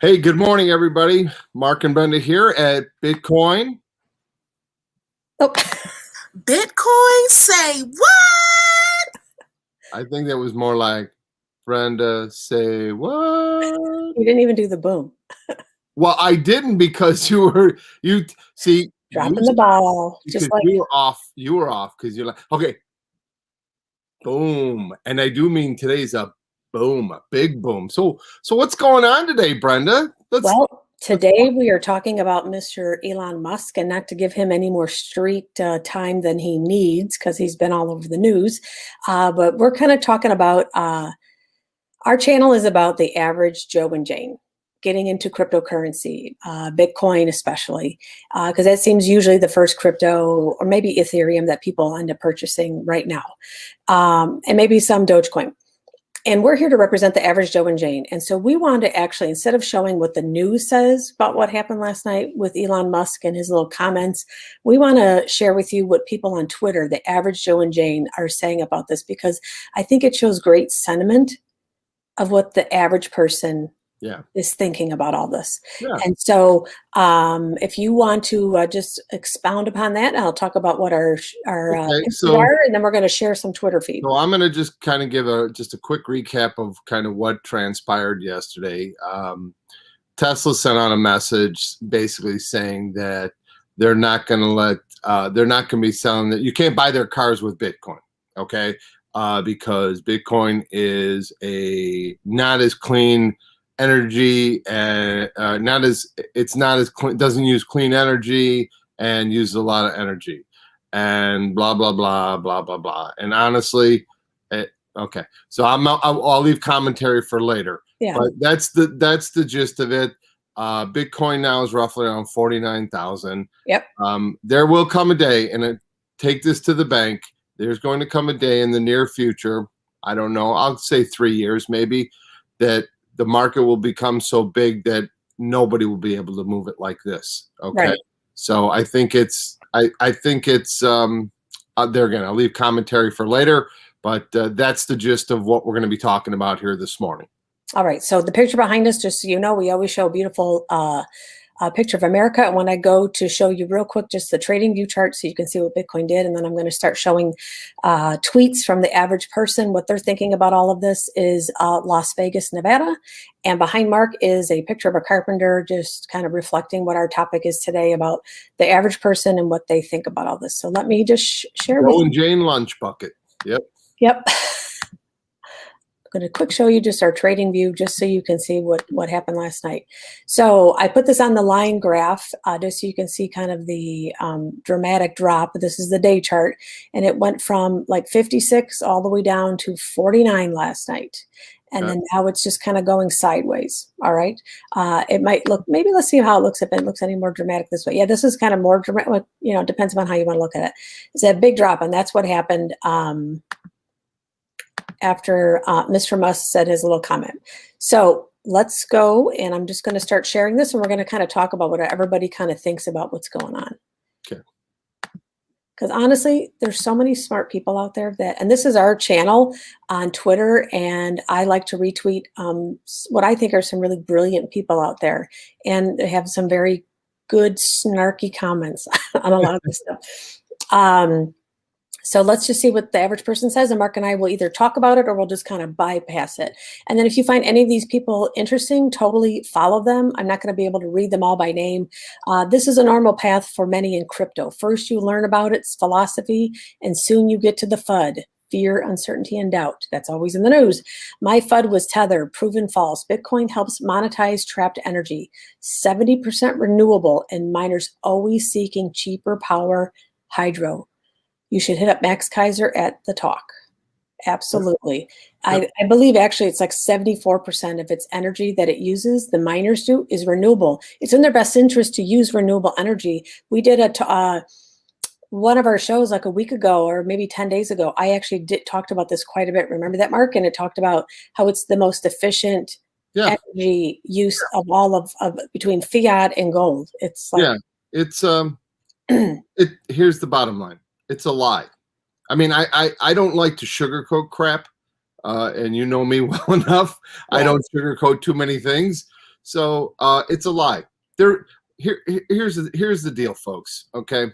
Hey, good morning, everybody. Mark and Brenda here at Bitcoin. Oh, Bitcoin, say what? I think that was more like Brenda, say what? You didn't even do the boom. Well, I didn't because you see Dropping the ball, because just like you were off. You were off because you're like, okay, boom. And I do mean today's a boom, a big boom. So what's going on today, Brenda? today we are talking about Mr. Elon Musk, and not to give him any more street time than he needs because he's been all over the news. But we're kind of talking about our channel is about the average Joe and Jane getting into cryptocurrency, Bitcoin especially, because that seems usually the first crypto, or maybe Ethereum, that people end up purchasing right now, and maybe some Dogecoin. And we're here to represent the average Joe and Jane. And so we wanted to actually, instead of showing what the news says about what happened last night with Elon Musk and his little comments, we want to share with you what people on Twitter, the average Joe and Jane, are saying about this, because I think it shows great sentiment of what the average person is thinking about all this. Yeah. And so if you want to just expound upon that, I'll talk about what our are, and then we're going to share some Twitter feed. So I'm going to just kind of give just a quick recap of kind of what transpired yesterday. Tesla sent out a message basically saying that they're not going to they're not going to be selling that. You can't buy their cars with Bitcoin. Okay. Because Bitcoin is not as clean energy, and it's not as clean, doesn't use clean energy and uses a lot of energy, and blah blah blah blah blah blah. And honestly, okay, so I'll leave commentary for later. Yeah. But that's the gist of it. Bitcoin now is roughly around 49,000. Yep. There will come a day, and take this to the bank. There's going to come a day in the near future, I don't know, I'll say 3 years maybe, that the market will become so big that nobody will be able to move it like this. Okay. Right. So I think it's there again, I'll leave commentary for later, but that's the gist of what we're going to be talking about here this morning. All right. So the picture behind us, just so you know, we always show a beautiful picture of America. And when I go to show you real quick just the trading view chart so you can see what Bitcoin did, and then I'm going to start showing tweets from the average person. What they're thinking about all of this is Las Vegas, Nevada. And behind Mark is a picture of a carpenter, just kind of reflecting what our topic is today about the average person and what they think about all this. So let me just share with you. Joe and Jane lunch bucket. Yep. I'm going to quick show you just our trading view just so you can see what happened last night. So I put this on the line graph just so you can see kind of the dramatic drop. This is the day chart, and it went from like 56 all the way down to 49 last night. And then now it's just kind of going sideways. All right. It might look, maybe let's see how it looks, if it looks any more dramatic this way. Yeah, this is kind of more dramatic. You know, depends on how you want to look at it. It's a big drop, and that's what happened after Mr. Musk said his little comment. So let's go, and I'm just going to start sharing this, and we're going to kind of talk about what everybody kind of thinks about what's going on. Okay. Because honestly, there's so many smart people out there and this is our channel on Twitter, and I like to retweet what I think are some really brilliant people out there, and they have some very good snarky comments on a lot of this stuff. So let's just see what the average person says, and Mark and I will either talk about it or we'll just kind of bypass it. And then if you find any of these people interesting, totally follow them. I'm not going to be able to read them all by name. This is a normal path for many in crypto. First, you learn about its philosophy, and soon you get to the FUD. Fear, uncertainty, and doubt. That's always in the news. My FUD was Tether, proven false. Bitcoin helps monetize trapped energy. 70% renewable, and miners always seeking cheaper power, hydro. You should hit up Max Kaiser at the talk. Absolutely. I believe actually it's like 74% of its energy that it uses, the miners do, is renewable. It's in their best interest to use renewable energy. We did one of our shows like a week ago or maybe 10 days ago. I actually talked about this quite a bit. Remember that, Mark? And it talked about how it's the most efficient energy use of all of between fiat and gold. It's like, it's here's the bottom line. It's a lie. I mean, I don't like to sugarcoat crap, and you know me well enough. I don't sugarcoat too many things. So it's a lie. Here's the deal, folks. Okay,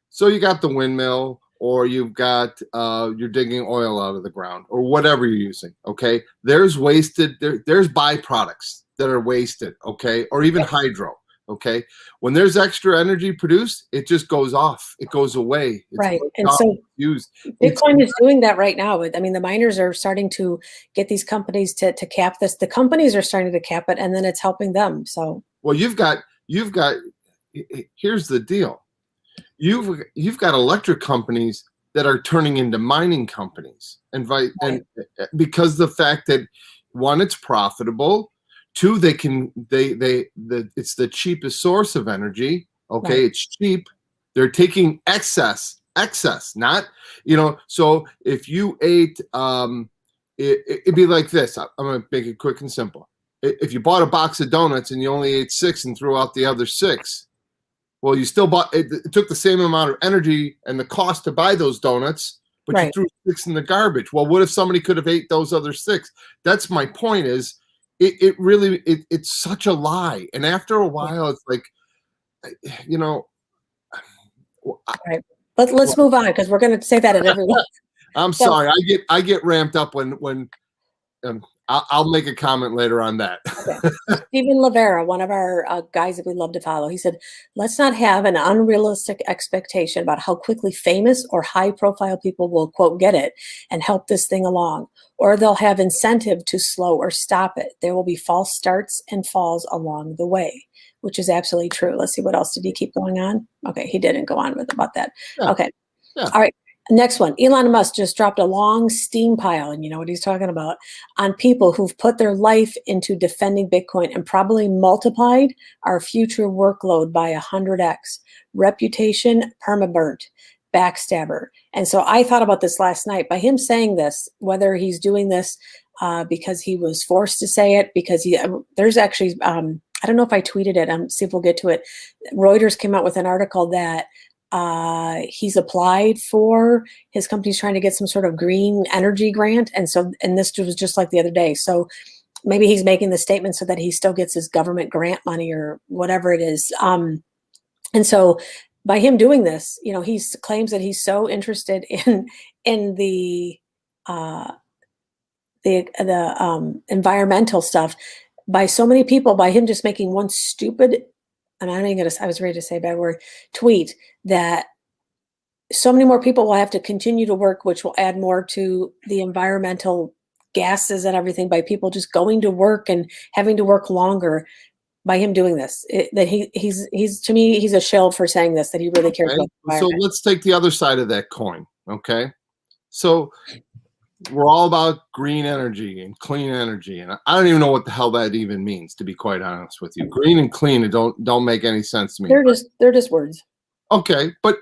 so you got the windmill, or you've got you're digging oil out of the ground, or whatever you're using. Okay, there's there's byproducts that are wasted. Okay, or even hydro. Okay, when there's extra energy produced, it just goes off. It goes away. It's Right. And so used. Bitcoin is doing that right now. I mean, the miners are starting to get these companies to cap this. The companies are starting to cap it, and then it's helping them. So, well, you've got. Here's the deal. You've got electric companies that are turning into mining companies, and because the fact that, one, it's profitable. Two, it's the cheapest source of energy. Okay, right. It's cheap. They're taking excess, not, so if you ate, it'd be like this. I'm going to make it quick and simple. If you bought a box of donuts and you only ate 6 and threw out the other 6, well, you still bought it. It took the same amount of energy and the cost to buy those donuts, but right. You threw 6 in the garbage. Well, what if somebody could have ate those other 6? That's my point. It's such a lie. And after a while, it's like, right. But let's move on, because we're going to say that at everyone. I'm sorry. I get ramped up when I'll make a comment later on that. Okay. Stephen Lavera, one of our guys that we love to follow, he said, let's not have an unrealistic expectation about how quickly famous or high-profile people will, quote, get it and help this thing along, or they'll have incentive to slow or stop it. There will be false starts and falls along the way, which is absolutely true. Let's see, what else did he keep going on? Okay, he didn't go on about that. Yeah. Okay. Yeah. All right. Next one, Elon Musk just dropped a long steam pile, and you know what he's talking about, on people who've put their life into defending Bitcoin and probably multiplied our future workload by 100x. Reputation, permaburnt, backstabber. And so I thought about this last night. By him saying this, whether he's doing this because he was forced to say it, because there's actually, I don't know if I tweeted it, see if we'll get to it. Reuters came out with an article that he's applied for, his company's trying to get some sort of green energy grant. And this was just like the other day. So maybe he's making the statement so that he still gets his government grant money or whatever it is. And so by him doing this, he claims that he's so interested in the environmental stuff by so many people, by him just making one stupid, and I was ready to say a bad word, tweet, that so many more people will have to continue to work, which will add more to the environmental gases and everything, by people just going to work and having to work longer. By him doing this, he's to me, he's a shill for saying this, that he really cares about the environment. So let's take the other side of that coin. Okay, so we're all about green energy and clean energy, and I don't even know what the hell that even means, to be quite honest with you. Green and clean, it don't make any sense to me. They're just words. Okay, but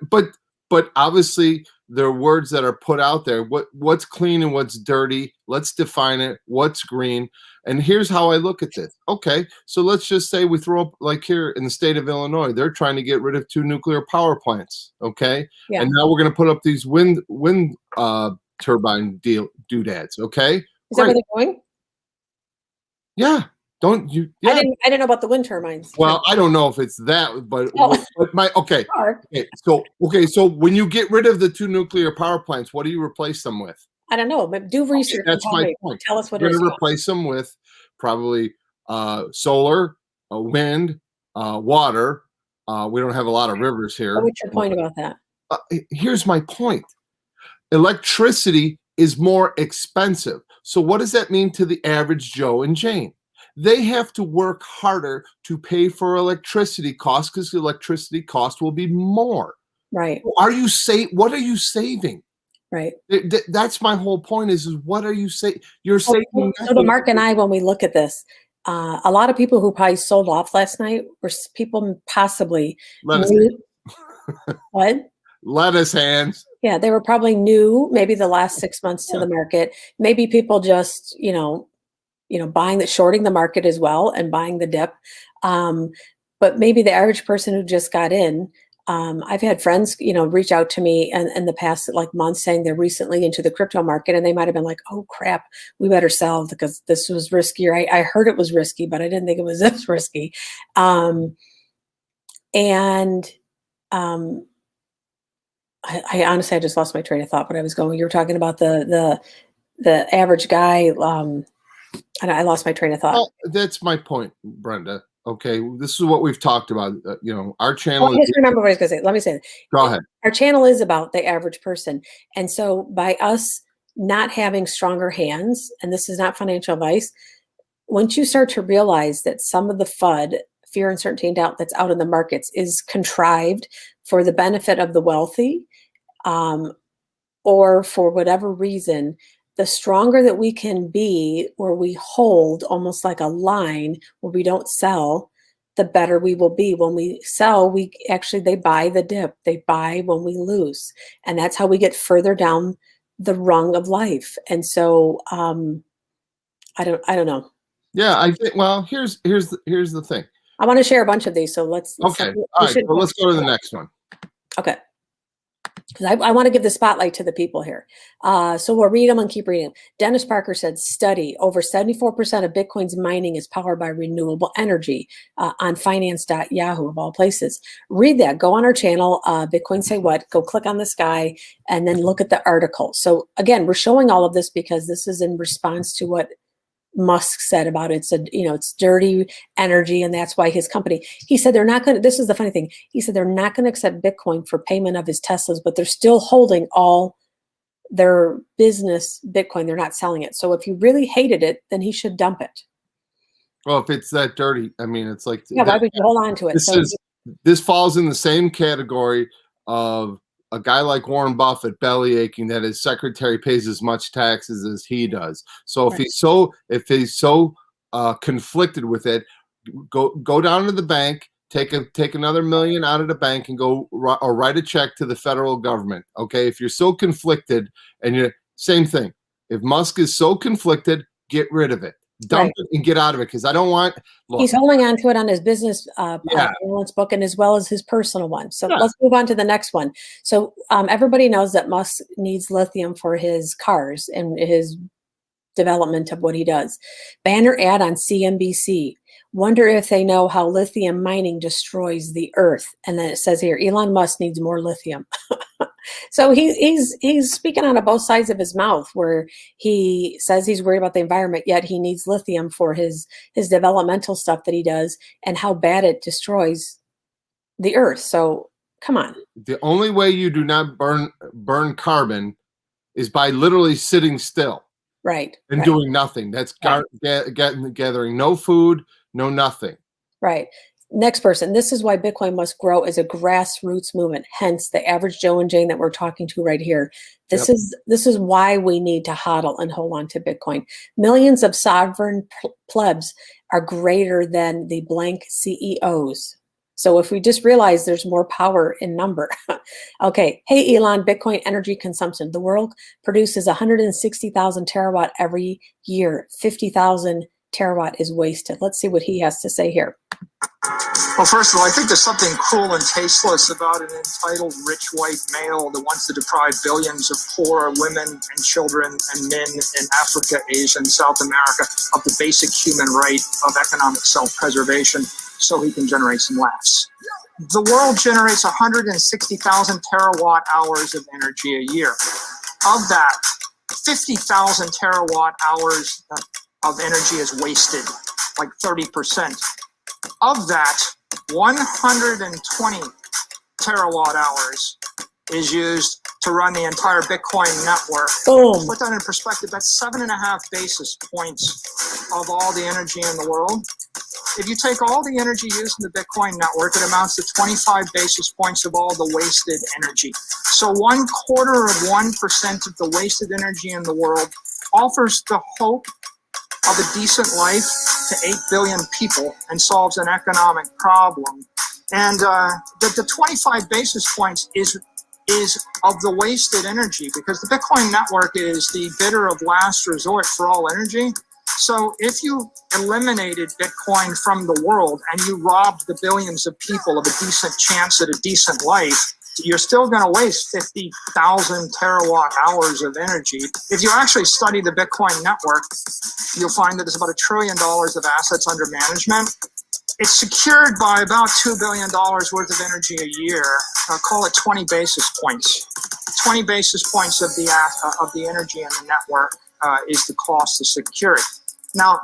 obviously they're words that are put out there. What's clean and what's dirty? Let's define it. What's green? And here's how I look at this. Okay, so let's just say we throw up, like here in the state of Illinois, they're trying to get rid of 2 nuclear power plants. Okay, yeah. And now we're going to put up these wind turbine doodads. Okay, is that where they're going? Yeah. Don't you? Yeah. I didn't know about the wind turbines. Well, I don't know if it's that, but okay. So when you get rid of the 2 nuclear power plants, what do you replace them with? I don't know, but do research. That's my point. Tell us what you're going to replace them with. Probably solar, wind, water. We don't have a lot of rivers here. What's your point about that? Here's my point. Electricity is more expensive. So what does that mean to the average Joe and Jane? They have to work harder to pay for electricity costs, because the electricity cost will be more. Right. What are you saving? Right. That's my whole point is what are you saving? You're saving. So to Mark and I, when we look at this, a lot of people who probably sold off last night were people possibly new. What? Lettuce hands. Yeah, they were probably new, maybe the last 6 months to the market. Maybe people just, shorting the market as well and buying the dip. But maybe the average person who just got in I've had friends, reach out to me in the past like months saying they're recently into the crypto market, and they might have been like, "Oh crap, we better sell because this was risky." Or I heard it was risky, but I didn't think it was this risky. And I honestly, I just lost my train of thought. But I was going. You were talking about the average guy. And I lost my train of thought. Well, that's my point, Brenda. Okay, this is what we've talked about. Our Oh, channel. I just remember what I was going to say. Let me say that. Go ahead. Our channel is about the average person. And so by us not having stronger hands, and this is not financial advice, once you start to realize that some of the FUD, fear, uncertainty, and doubt that's out in the markets is contrived for the benefit of the wealthy, or for whatever reason, the stronger that we can be, where we hold almost like a line where we don't sell, the better we will be. When we sell, they buy the dip. They buy when we lose. And that's how we get further down the rung of life. And so I don't know. Yeah, I think. Well, here's the thing. I want to share a bunch of these. So let's Okay. All right. Well, let's go to the next one. Okay. Because I want to give the spotlight to the people here. So we'll read them and keep reading. Dennis Parker said, study, over 74% of Bitcoin's mining is powered by renewable energy, on finance.yahoo of all places. Read that. Go on our channel, Bitcoin Say What. Go click on this guy and then look at the article. So again, we're showing all of this because this is in response to what Musk said about it. It's dirty energy, and that's why his company, he said they're not going to, this is the funny thing, he said they're not going to accept Bitcoin for payment of his Teslas, but they're still holding all their business Bitcoin. They're not selling it. So if you really hated it, then he should dump it. Well, if it's that dirty, I mean, it's like, yeah, why would you hold on to it? This falls in the same category of a guy like Warren Buffett belly aching that his secretary pays as much taxes as he does. So if he's so conflicted with it, go down to the bank, take another $1 million out of the bank and go or write a check to the federal government. Okay, if you're so conflicted, and same thing. If Musk is so conflicted, get rid of it. Dump it and get out of it, because I don't want. Look, he's holding on to it on his business balance book and as well as his personal one. So let's move on to the next one. So everybody knows that Musk needs lithium for his cars and his development of what he does. Banner ad on CNBC. Wonder if they know how lithium mining destroys the earth. And then it says here, Elon Musk needs more lithium. So he's speaking out of both sides of his mouth, where he says he's worried about the environment, yet he needs lithium for his developmental stuff that he does, and how bad it destroys the earth. So come on. The only way you do not burn carbon is by literally sitting still. Right. And doing nothing. That's gathering no food, no nothing. Right. Next person. This is why Bitcoin must grow as a grassroots movement. Hence the average Joe and Jane that we're talking to right here. This is why we need to hodl and hold on to Bitcoin. Millions of sovereign plebs are greater than the blank CEOs. So if we just realize there's more power in number. Okay. Hey, Elon, Bitcoin energy consumption. The world produces 160,000 terawatt every year. 50,000 terawatt is wasted. Let's see what he has to say here. Well, first of all, I think there's something cruel and tasteless about an entitled rich white male that wants to deprive billions of poor women and children and men in Africa, Asia, and South America of the basic human right of economic self-preservation so he can generate some laughs. The world generates 160,000 terawatt hours of energy a year. Of that, 50,000 terawatt hours of energy is wasted, like 30%. Of that, 120 terawatt hours is used to run the entire Bitcoin network. Boom. To put that in perspective, that's 7.5 basis points of all the energy in the world. If you take all the energy used in the Bitcoin network, it amounts to 25 basis points of all the wasted energy. So 0.25% of the wasted energy in the world offers the hope of a decent life to 8 billion people and solves an economic problem. And the 25 basis points is of the wasted energy, because the Bitcoin network is the bidder of last resort for all energy. So if you eliminated Bitcoin from the world and you robbed the billions of people of a decent chance at a decent life, you're still going to waste 50,000 terawatt hours of energy. If you actually study the Bitcoin network, you'll find that there's about $1 trillion of assets under management. It's secured by about $2 billion worth of energy a year. I'll call it 20 basis points. 20 basis points of the energy in the network is the cost to secure it. Now,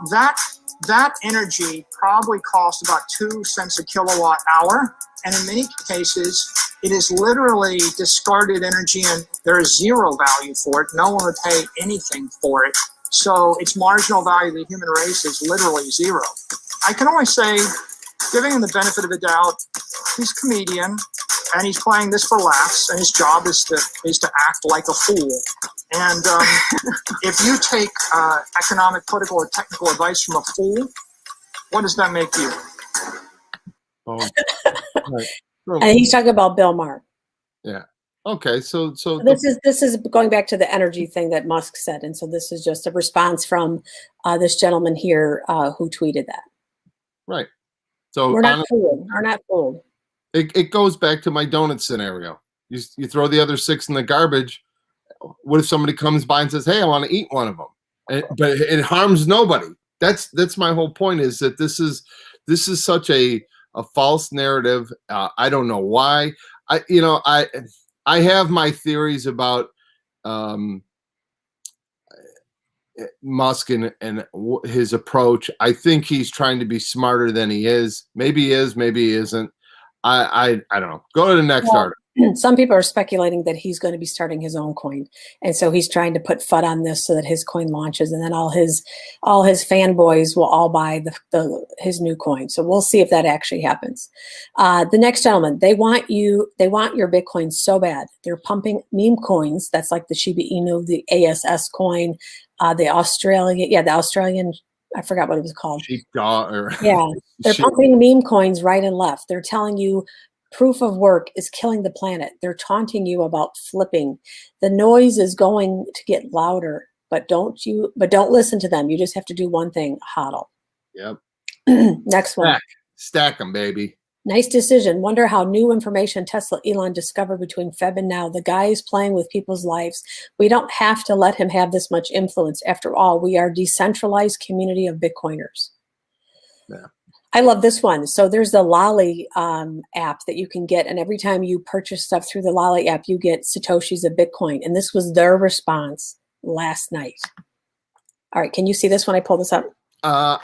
that energy probably costs about 2 cents a kilowatt hour, and in many cases, it is literally discarded energy, and there is zero value for it. No one would pay anything for it. So its marginal value to the human race is literally zero. I can only say, giving him the benefit of the doubt, he's a comedian, and he's playing this for laughs, and his job is to act like a fool. And if you take economic, political, or technical advice from a fool, what does that make you? Oh, right. And he's talking about Bill Maher. Yeah. Okay. So this is going back to the energy thing that Musk said, and so this is just a response from this gentleman here who tweeted that. Right. So we're not fooled. We're not fooled. It goes back to my donut scenario. You throw the other 6 in the garbage. What if somebody comes by and says, "Hey, I want to eat one of them," but it harms nobody? That's my whole point. Is that this is such a false narrative. I don't know why. I have my theories about Musk and his approach. I think he's trying to be smarter than he is. Maybe he is, maybe he isn't. I don't know. Go to the next article. Some people are speculating that he's going to be starting his own coin, and so he's trying to put FUD on this so that his coin launches, and then all his fanboys will all buy his new coin. So we'll see if that actually happens. The next gentleman, they want your Bitcoin so bad, they're pumping meme coins. That's like the Shiba Inu, the ASS coin, the Australian. I forgot what it was called. Yeah, they're pumping meme coins right and left. They're telling you proof of work is killing the planet. They're taunting you about flipping. The noise is going to get louder, but don't listen to them. You just have to do one thing: hodl. Yep. Next one. Stack them, baby. Nice decision. Wonder how new information Tesla Elon discovered between Feb and now. The guy is playing with people's lives. We don't have to let him have this much influence. After all, we are a decentralized community of Bitcoiners. Yeah. I love this one. So there's the Lolly app that you can get, and every time you purchase stuff through the Lolly app, you get Satoshis of Bitcoin. And this was their response last night. All right, can you see this when I pull this up?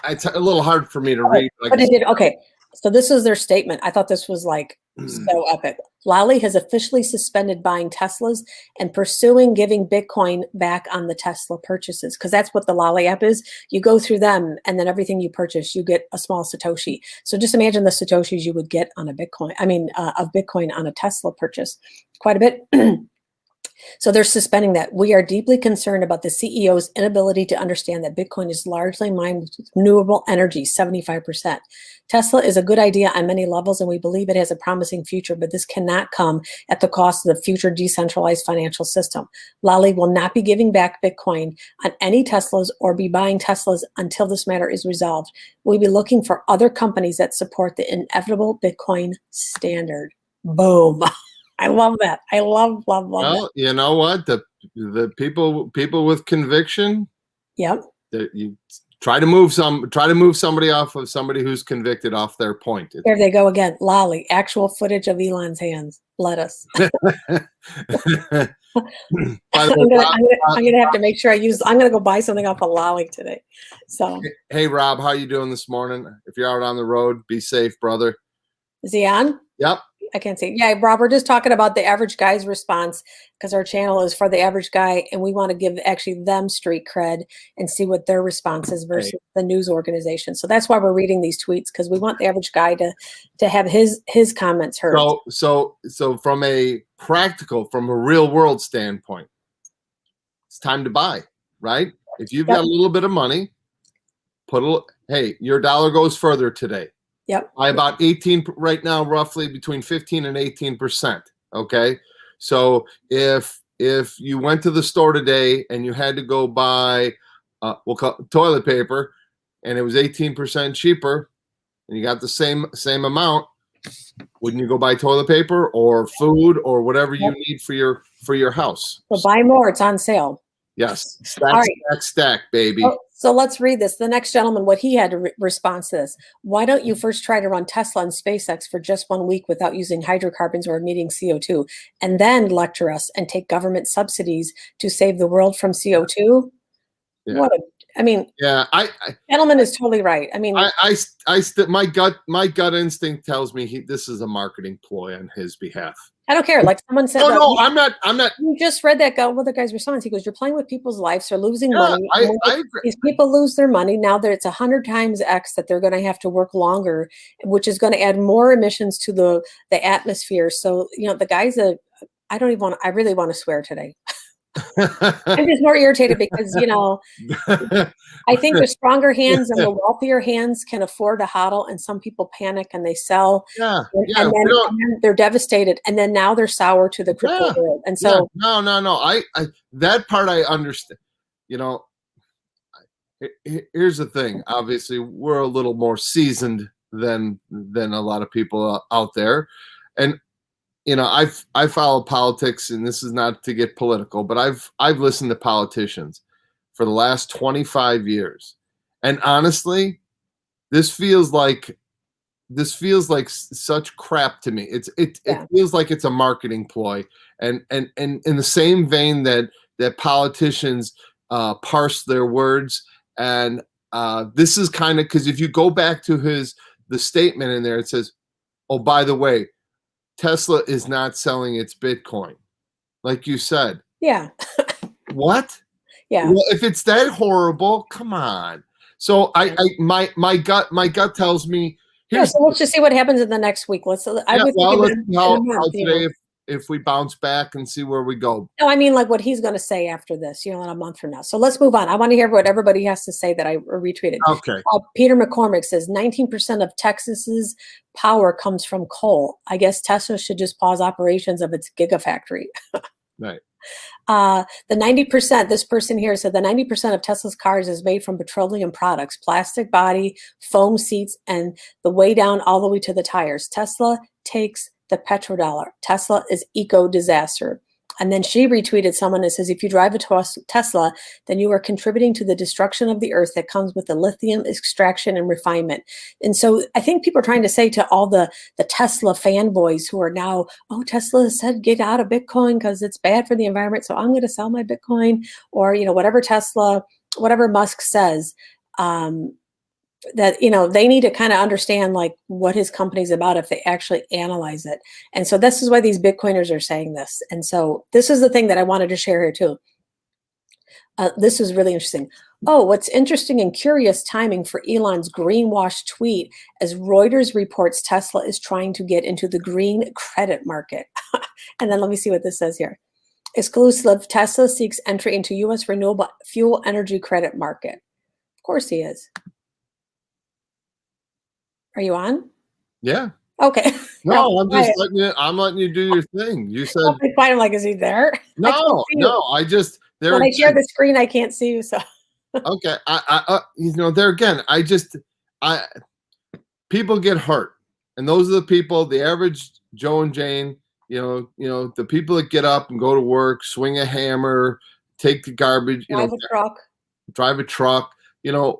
It's a little hard for me to read. But it did. Okay. So this is their statement. I thought this was like so epic. Lolly has officially suspended buying Teslas and pursuing giving Bitcoin back on the Tesla purchases, because that's what the Lolly app is. You go through them, and then everything you purchase, you get a small Satoshi. So just imagine the Satoshis you would get on a Bitcoin. Of Bitcoin on a Tesla purchase, quite a bit. So they're suspending that. We are deeply concerned about the CEO's inability to understand that Bitcoin is largely mined with renewable energy, 75%. Tesla is a good idea on many levels, and we believe it has a promising future, but this cannot come at the cost of the future decentralized financial system. Lolly will not be giving back Bitcoin on any Teslas or be buying Teslas until this matter is resolved. We'll be looking for other companies that support the inevitable Bitcoin standard. Boom. I love that. I love that. You know what? The people with conviction. Yep. You try to move somebody off of somebody who's convicted off their point. There they go again. Lolly, actual footage of Elon's hands. Let us. I'm gonna have to make sure I'm gonna go buy something off of Lolly today. So hey Rob, how you doing this morning? If you're out on the road, be safe, brother. Is he on? Yep. I can't see. Yeah, Rob, we're just talking about the average guy's response, because our channel is for the average guy, and we want to give actually them street cred and see what their response is versus the news organization. So that's why we're reading these tweets, because we want the average guy to have his comments heard. So from a real world standpoint, it's time to buy, right? If you've got a little bit of money, hey, your dollar goes further today. Yep. By about 18 right now, roughly between 15 and 18%. Okay. So if you went to the store today and you had to go buy we'll call toilet paper, and it was 18% cheaper, and you got the same amount, wouldn't you go buy toilet paper or food or whatever you need for your house? So buy more. It's on sale. Yes. Stack, All right. stack, baby. So let's read this. The next gentleman, what he had to respond to this. Why don't you first try to run Tesla and SpaceX for just 1 week without using hydrocarbons or emitting CO2, and then lecture us and take government subsidies to save the world from CO2? Yeah. Yeah, gentleman is totally right. I mean, my gut instinct tells me this is a marketing ploy on his behalf. I don't care. Like someone said, no, I'm not. You just read that guy. Well, the guy's response. He goes, "You're playing with people's lives. They're losing money. I agree. These people lose their money now. It's 100 times X that they're going to have to work longer, which is going to add more emissions to the atmosphere. So the guy's I really want to swear today. I'm just more irritated because I think the stronger hands and the wealthier hands can afford to hodl, and some people panic and they sell. And then they're devastated, and then now they're sour to the crypto world. And so no. I that part I understand. Here's the thing. Obviously, we're a little more seasoned than a lot of people out there, and I follow politics, and this is not to get political, but I've listened to politicians for the last 25 years. And honestly, this feels like such crap to me. It feels like it's a marketing ploy. And in the same vein that politicians parse their words, and this is kind of, because if you go back to the statement in there, it says, oh, by the way, Tesla is not selling its Bitcoin, like you said. Yeah. What? Yeah. Well, if it's that horrible, come on. So my gut tells me. So let's just see what happens in the next week. Let's see how today if we bounce back and see where we go. No, I mean like what he's going to say after this, in a month from now. So let's move on. I want to hear what everybody has to say that I retweeted. Okay. Peter McCormick says 19% of Texas's power comes from coal. I guess Tesla should just pause operations of its gigafactory. Right. The 90%, this person here said the 90% of Tesla's cars is made from petroleum products, plastic body, foam seats, and the way down all the way to the tires. Tesla takes the petrodollar. Tesla is eco-disaster. And then she retweeted someone that says, if you drive a Tesla, then you are contributing to the destruction of the earth that comes with the lithium extraction and refinement. And so I think people are trying to say to all the Tesla fanboys who are now, oh, Tesla said get out of Bitcoin because it's bad for the environment, so I'm going to sell my Bitcoin, or whatever Musk says, that they need to kind of understand like what his company's about if they actually analyze it. And so this is why these Bitcoiners are saying this. And so this is the thing that I wanted to share here too. This is really interesting. Oh, what's interesting and curious timing for Elon's greenwash tweet as Reuters reports Tesla is trying to get into the green credit market. And then let me see what this says here. Exclusive, Tesla seeks entry into U.S. renewable fuel energy credit market. Of course he is. Are you on? Yeah. Okay. No, I'm letting you do your thing. You said I'm like, is he there? No. I just when I share the screen, I can't see you. So okay. There again, people get hurt. And those are the people, the average Joe and Jane, the people that get up and go to work, swing a hammer, take the garbage, drive a truck,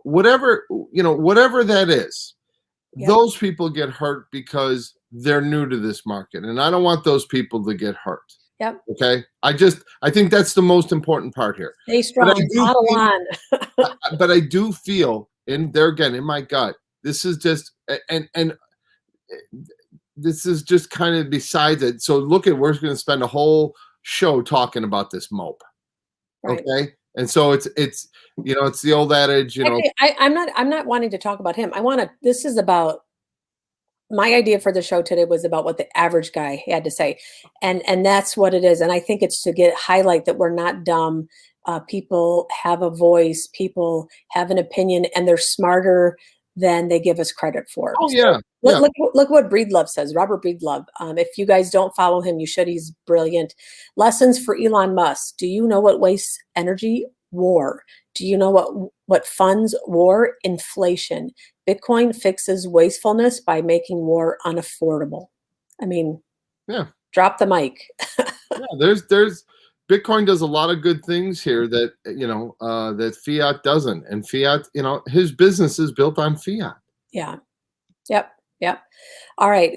whatever that is. Yep. Those people get hurt because they're new to this market, and I don't want those people to get hurt. Yep. Okay. I think that's the most important part here. Stay strong. But I do feel in my gut, this is just and this is just kind of besides it. So we're going to spend a whole show talking about this mope. Right. Okay. And so it's the old adage, Actually, I'm not wanting to talk about him. This is about my idea for the show today was about what the average guy had to say. And that's what it is. And I think it's to highlight that we're not dumb. People have a voice, people have an opinion, and they're smarter than they give us credit for. Oh, yeah. Look what Breedlove says, Robert Breedlove. If you guys don't follow him, you should. He's brilliant. Lessons for Elon Musk. Do you know what wastes energy war. Do you know what funds war? Inflation. Bitcoin fixes wastefulness by making war unaffordable. I mean, Yeah. drop the mic. Yeah, there's Bitcoin does a lot of good things here that that fiat doesn't, and fiat, his business is built on fiat. Yeah. Yep. Yep. All right.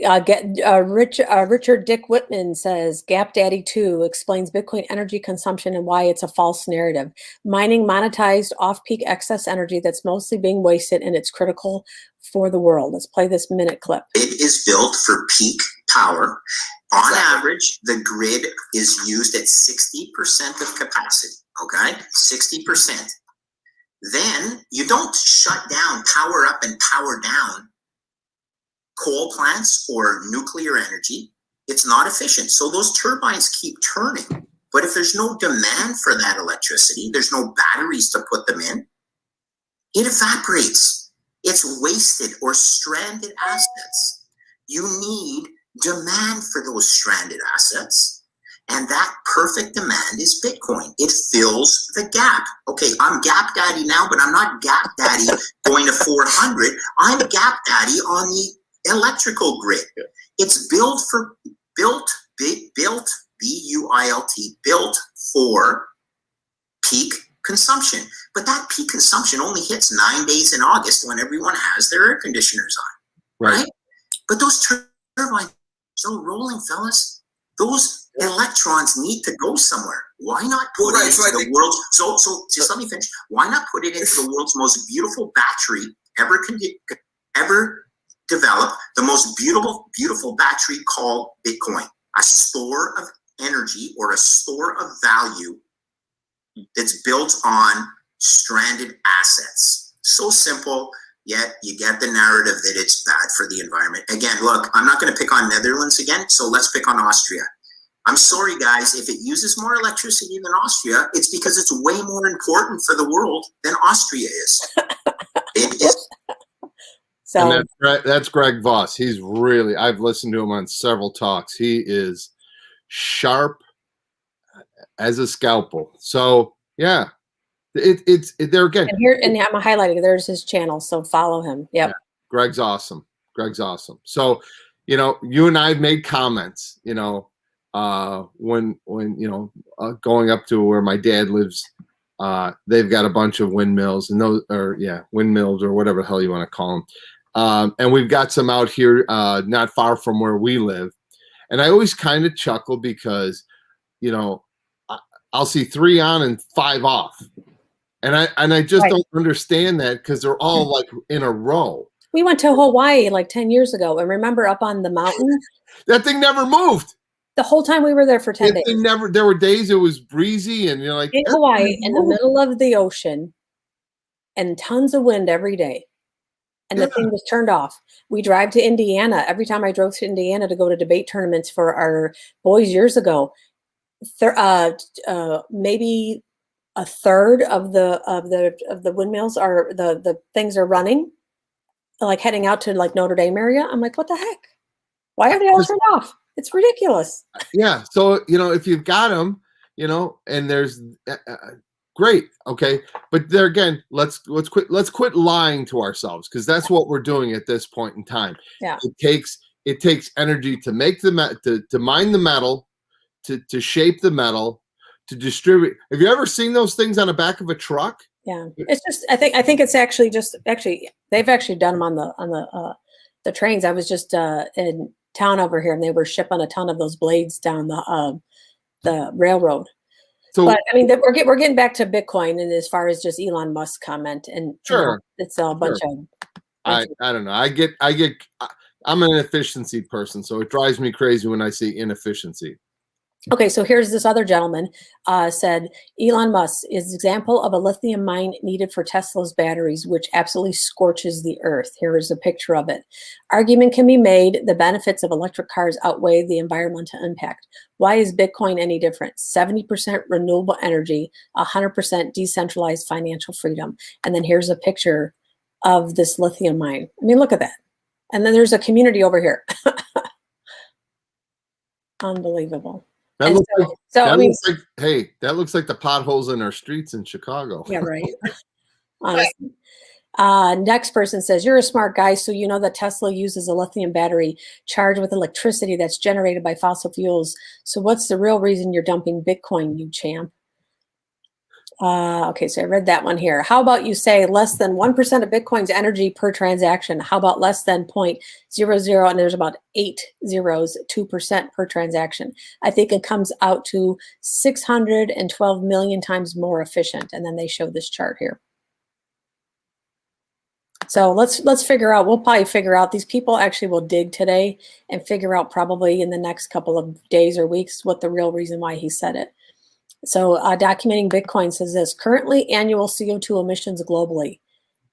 Richard Dick Whitman says Gap Daddy 2 explains Bitcoin energy consumption and why it's a false narrative. Mining monetized off-peak excess energy that's mostly being wasted, and it's critical for the world. Let's play this minute clip. It is built for peak power. On average, the grid is used at 60% of capacity, okay? 60%. Then you don't shut down, power up and power down coal plants or nuclear energy. It's not efficient. So those turbines keep turning. But if there's no demand for that electricity, there's no batteries to put them in, it evaporates. It's wasted or stranded assets. You need demand for those stranded assets. And that perfect demand is Bitcoin. It fills the gap. Okay, I'm Gap Daddy now, but I'm not Gap Daddy going to 400. I'm Gap Daddy on the electrical grid. It's built, B-U-I-L-T, built for peak consumption. But that peak consumption only hits 9 days in August when everyone has their air conditioners on, right? But those turbines are still rolling, fellas. Those electrons need to go somewhere. Why not put it into the world's, so just let me finish. Why not put it into the world's most beautiful battery ever developed, the most beautiful battery called Bitcoin, a store of energy or a store of value that's built on stranded assets. So simple, yet you get the narrative that it's bad for the environment. Again, look, I'm not going to pick on Netherlands again, so let's pick on Austria. I'm sorry, guys, if it uses more electricity than Austria, it's because it's way more important for the world than Austria is. It is. So And that's Greg Voss. He's really, I've listened to him on several talks. He is sharp as a scalpel. So yeah, it's there again. and here, and I'm highlighting, there's his channel, so follow him. Yep. Yeah, Greg's awesome. Greg's awesome. So, you and I have made comments, when going up to where my dad lives, they've got a bunch of windmills and windmills or whatever the hell you want to call them. And we've got some out here, not far from where we live. And I always kind of chuckle because, I'll see 3 on and 5 off. And I just don't understand that because they're all like in a row. We went to Hawaii like 10 years ago, and remember up on the mountain? That thing never moved. The whole time we were there for 10 days. There were days it was breezy and you're like in Hawaii, in the middle of the ocean, and tons of wind every day. And the thing was turned off. We drive to Indiana. Every time I drove to Indiana to go to debate tournaments for our boys years ago, maybe a third of the windmills are the things are running, like heading out to like Notre Dame area. I'm like, what the heck? Why are they all turned off? It's ridiculous. Yeah. So, if you've got them, and there's great. Okay. But there again, let's quit lying to ourselves, because that's what we're doing at this point in time. Yeah. It takes energy to make to mine the metal, to shape the metal, to distribute. Have you ever seen those things on the back of a truck? Yeah. It's just, I think it's actually they've actually done them on the trains. I was just in town over here, and they were shipping a ton of those blades down the railroad. So, but I mean, we're getting back to Bitcoin, and as far as just Elon Musk comment, and sure, it's a bunch of. I don't know. I'm an efficiency person, so it drives me crazy when I see inefficiency. Okay, so here's this other gentleman said, Elon Musk is an example of a lithium mine needed for Tesla's batteries, which absolutely scorches the earth. Here is a picture of it. Argument can be made the benefits of electric cars outweigh the environmental impact. Why is Bitcoin any different? 70% renewable energy, 100% decentralized financial freedom. And then here's a picture of this lithium mine. I mean, look at that. And then there's a community over here. Unbelievable. That And looks like so that I mean, looks like hey, that looks like the potholes in our streets in Chicago. yeah, right. Honestly. Next person says, you're a smart guy, so you know that Tesla uses a lithium battery charged with electricity that's generated by fossil fuels. So what's the real reason you're dumping Bitcoin, you champ? Okay, so I read that one here. How about you say less than 1% of Bitcoin's energy per transaction? How about less than 0.00, and there's about 8 zeros, 2% per transaction? I think it comes out to 612 million times more efficient. And then they show this chart here. So let's figure out, we'll probably figure out, these people actually will dig today and figure out probably in the next couple of days or weeks what the real reason why he said it. So documenting Bitcoin says this: currently annual CO2 emissions globally.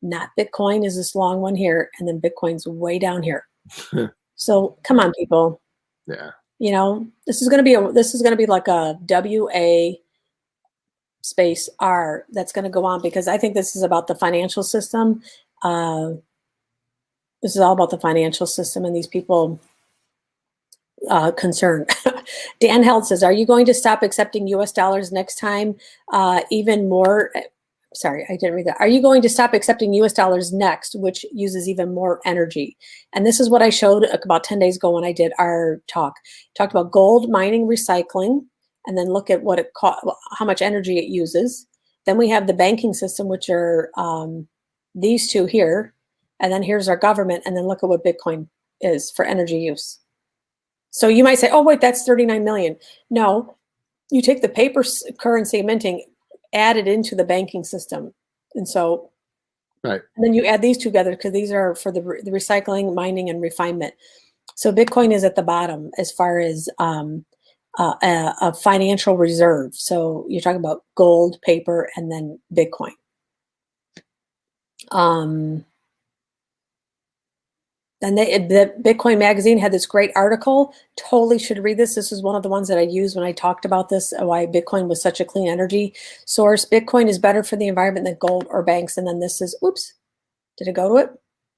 Not Bitcoin is this long one here, and then Bitcoin's way down here. So come on, people. Yeah. You know, this is going to be like a WA space R that's going to go on, because I think this is about the financial system. This is all about the financial system and these people concerned. Dan Held says, are you going to stop accepting US dollars next time? Even more, sorry, I didn't read that. Are you going to stop accepting US dollars next, which uses even more energy? And this is what I showed about 10 days ago when I did our talk. Talked about gold mining, recycling, and then look at what it cost, how much energy it uses. Then we have the banking system, which are these two here. And then here's our government. And then look at what Bitcoin is for energy use. So you might say, oh, wait, that's 39 million. No, you take the paper currency minting, add it into the banking system. And so, right. And then you add these together because these are for the recycling, mining, and refinement. So Bitcoin is at the bottom as far as a financial reserve. So you're talking about gold, paper, and then Bitcoin. And the Bitcoin magazine had this great article. Totally should read this. This is one of the ones that I used when I talked about this, why Bitcoin was such a clean energy source. Bitcoin is better for the environment than gold or banks. And then this is, oops, did it go to it?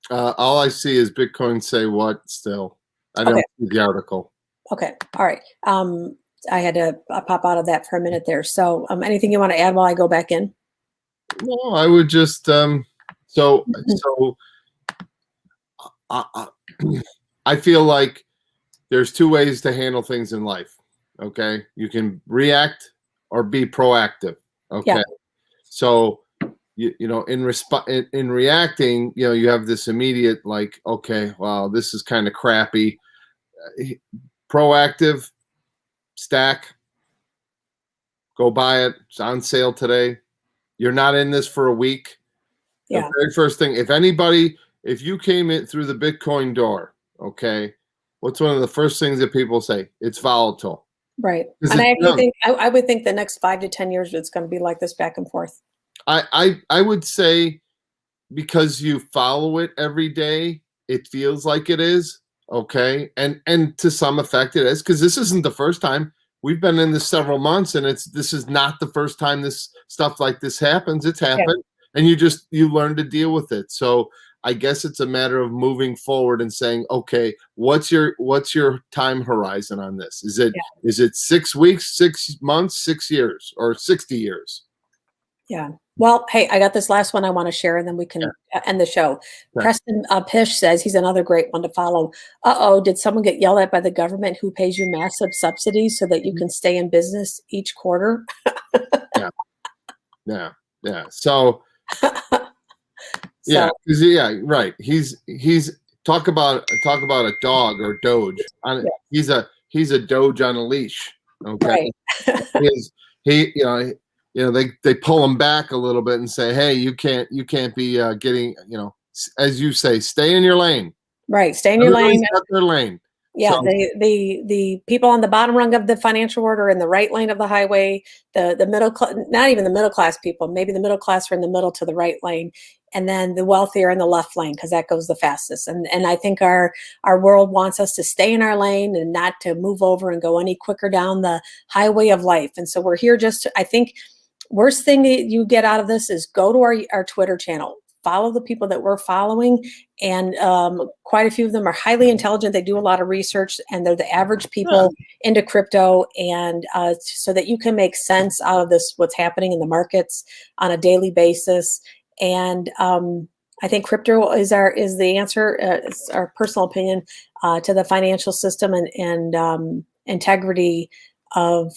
All I see is Bitcoin say what still. I don't see the article. Okay. All right. I had to pop out of that for a minute there. So anything you want to add while I go back in? No, I would just, I feel like there's two ways to handle things in life. Okay. You can react or be proactive. Okay. Yeah. So, you know, in reacting, you know, you have this immediate, like, okay, well, this is kind of crappy. Proactive, stack, go buy it. It's on sale today. You're not in this for a week. Yeah. The very first thing, if you came in through the Bitcoin door, okay, what's one of the first things that people say? It's volatile. Right. And I actually think, I would think the next 5 to 10 years, it's going to be like this back and forth. I would say because you follow it every day, it feels like it is, okay? And to some effect it is, because this isn't the first time. We've been in this several months, and this is not the first time this stuff like this happens. It's happened, and you learn to deal with it. So I guess it's a matter of moving forward and saying, okay, what's your time horizon on this? Is it 6 weeks, 6 months, 6 years, or 60 years? Yeah. Well, hey, I got this last one I want to share, and then we can end the show. Yeah. Preston Pish says, he's another great one to follow. Did someone get yelled at by the government who pays you massive subsidies so that you can stay in business each quarter? Yeah. So, right. He's talk about a dog or Doge. He's a Doge on a leash. Okay. Right. They pull him back a little bit and say, hey, you can't be getting, as you say, stay in your lane. Right. Stay in your lane. Got their lane. Yeah. So, the people on the bottom rung of the financial order in the right lane of the highway, the middle class, not even the middle class people, maybe the middle class are in the middle to the right lane, and then the wealthy are in the left lane because that goes the fastest. And I think our world wants us to stay in our lane and not to move over and go any quicker down the highway of life. And so we're here I think worst thing that you get out of this is go to our Twitter channel, follow the people that we're following, and quite a few of them are highly intelligent. They do a lot of research, and they're the average people into crypto, and so that you can make sense out of this, what's happening in the markets on a daily basis. And I think crypto is the answer. It's our personal opinion to the financial system and integrity of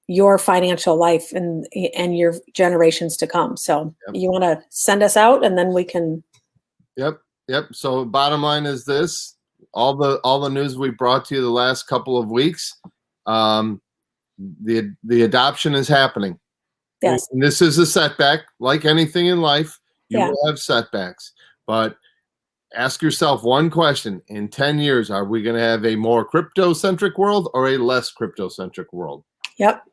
your financial life and your generations to come. So you want to send us out, and then we can. Yep. So bottom line is this: all the news we brought to you the last couple of weeks, the adoption is happening. Yes. And this is a setback, like anything in life. You Yeah. will have setbacks, but ask yourself one question: in 10 years, are we going to have a more crypto-centric world or a less crypto-centric world? Yep.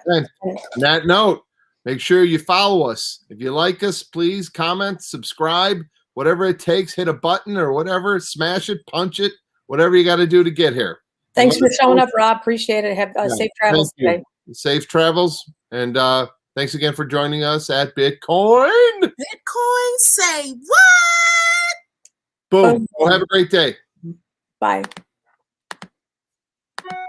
And on that note, make sure you follow us. If you like us, please comment, subscribe, whatever it takes. Hit a button or whatever. Smash it, punch it, whatever you got to do to get here. Thanks for showing up, Rob. Appreciate it. Have safe travels today. Safe travels. And thanks again for joining us at Bitcoin. Bitcoin, say what? Boom. Well, have a great day. Bye.